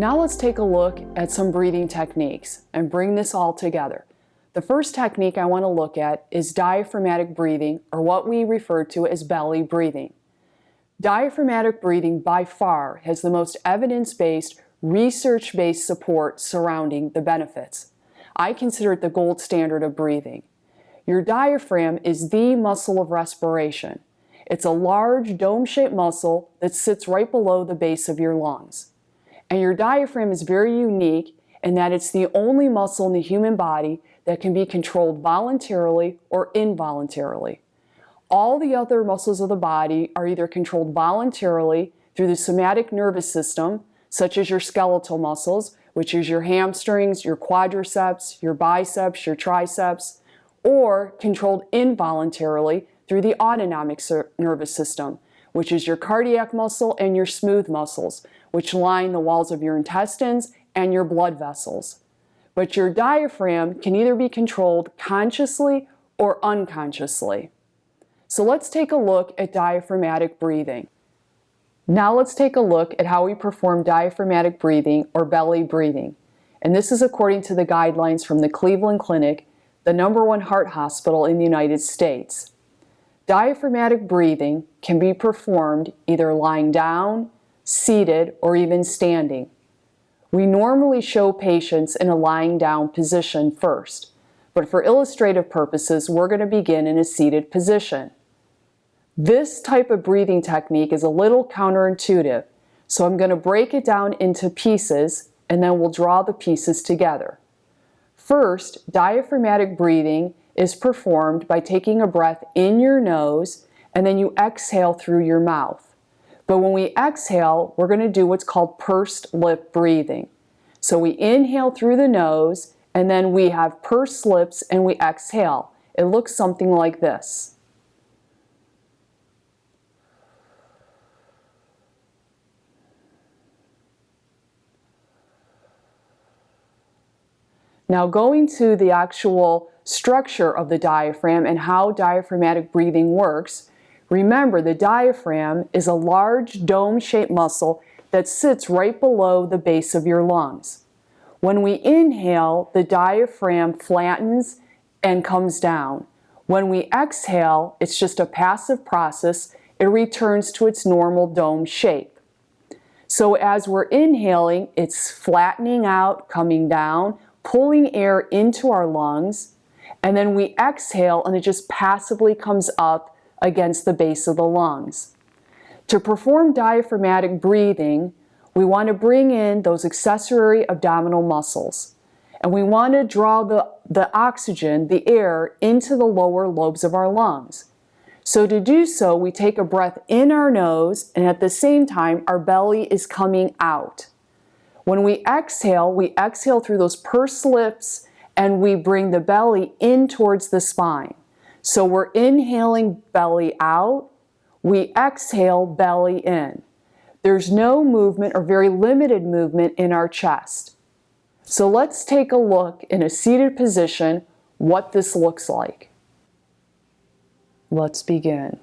Now let's take a look at some breathing techniques and bring this all together. The first technique I want to look at is diaphragmatic breathing, or what we refer to as belly breathing. Diaphragmatic breathing by far has the most evidence-based, research-based support surrounding the benefits. I consider it the gold standard of breathing. Your diaphragm is the muscle of respiration. It's a large dome-shaped muscle that sits right below the base of your lungs. And your diaphragm is very unique in that it's the only muscle in the human body that can be controlled voluntarily or involuntarily. All the other muscles of the body are either controlled voluntarily through the somatic nervous system, such as your skeletal muscles, which is your hamstrings, your quadriceps, your biceps, your triceps, or controlled involuntarily through the autonomic nervous system, which is your cardiac muscle and your smooth muscles, which line the walls of your intestines and your blood vessels. But your diaphragm can either be controlled consciously or unconsciously. So let's take a look at diaphragmatic breathing. Now let's take a look at how we perform diaphragmatic breathing or belly breathing. And this is according to the guidelines from the Cleveland Clinic, the #1 heart hospital in the United States. Diaphragmatic breathing can be performed either lying down, seated, or even standing. We normally show patients in a lying down position first, but for illustrative purposes, we're going to begin in a seated position. This type of breathing technique is a little counterintuitive, so I'm going to break it down into pieces and then we'll draw the pieces together. First, diaphragmatic breathing is performed by taking a breath in your nose and then you exhale through your mouth. But when we exhale, we're going to do what's called pursed lip breathing. So we inhale through the nose and then we have pursed lips and we exhale. It looks something like this. Now going to the actual structure of the diaphragm and how diaphragmatic breathing works, remember the diaphragm is a large dome-shaped muscle that sits right below the base of your lungs. When we inhale, the diaphragm flattens and comes down. When we exhale, it's just a passive process. It returns to its normal dome shape. So as we're inhaling, it's flattening out, coming down, pulling air into our lungs, and then we exhale and it just passively comes up against the base of the lungs. To perform diaphragmatic breathing, we want to bring in those accessory abdominal muscles, and we want to draw the oxygen, the air, into the lower lobes of our lungs. So to do so, we take a breath in our nose, and at the same time, our belly is coming out. When we exhale through those pursed lips and we bring the belly in towards the spine. So we're inhaling belly out, we exhale belly in. There's no movement or very limited movement in our chest. So let's take a look in a seated position what this looks like. Let's begin.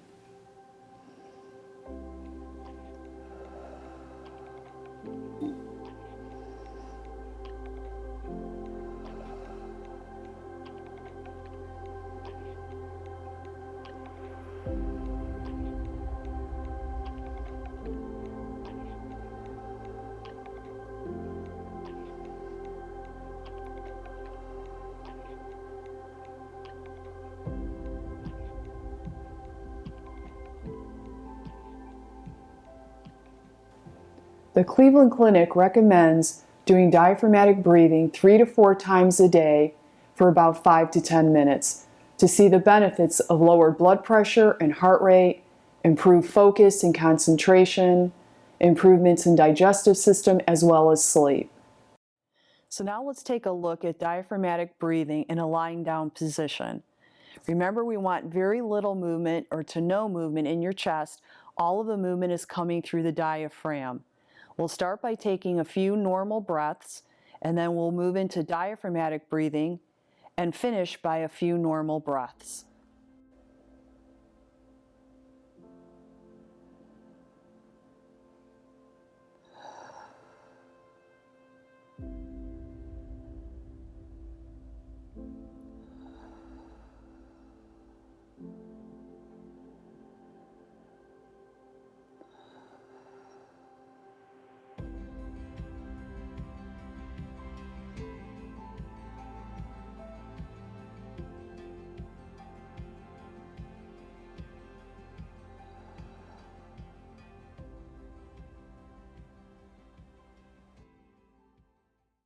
The Cleveland Clinic recommends doing diaphragmatic breathing 3 to 4 times a day for about 5 to 10 minutes to see the benefits of lowered blood pressure and heart rate, improved focus and concentration, improvements in digestive system, as well as sleep. So now let's take a look at diaphragmatic breathing in a lying down position. Remember, we want very little movement or to no movement in your chest. All of the movement is coming through the diaphragm. We'll start by taking a few normal breaths, and then we'll move into diaphragmatic breathing and finish by a few normal breaths.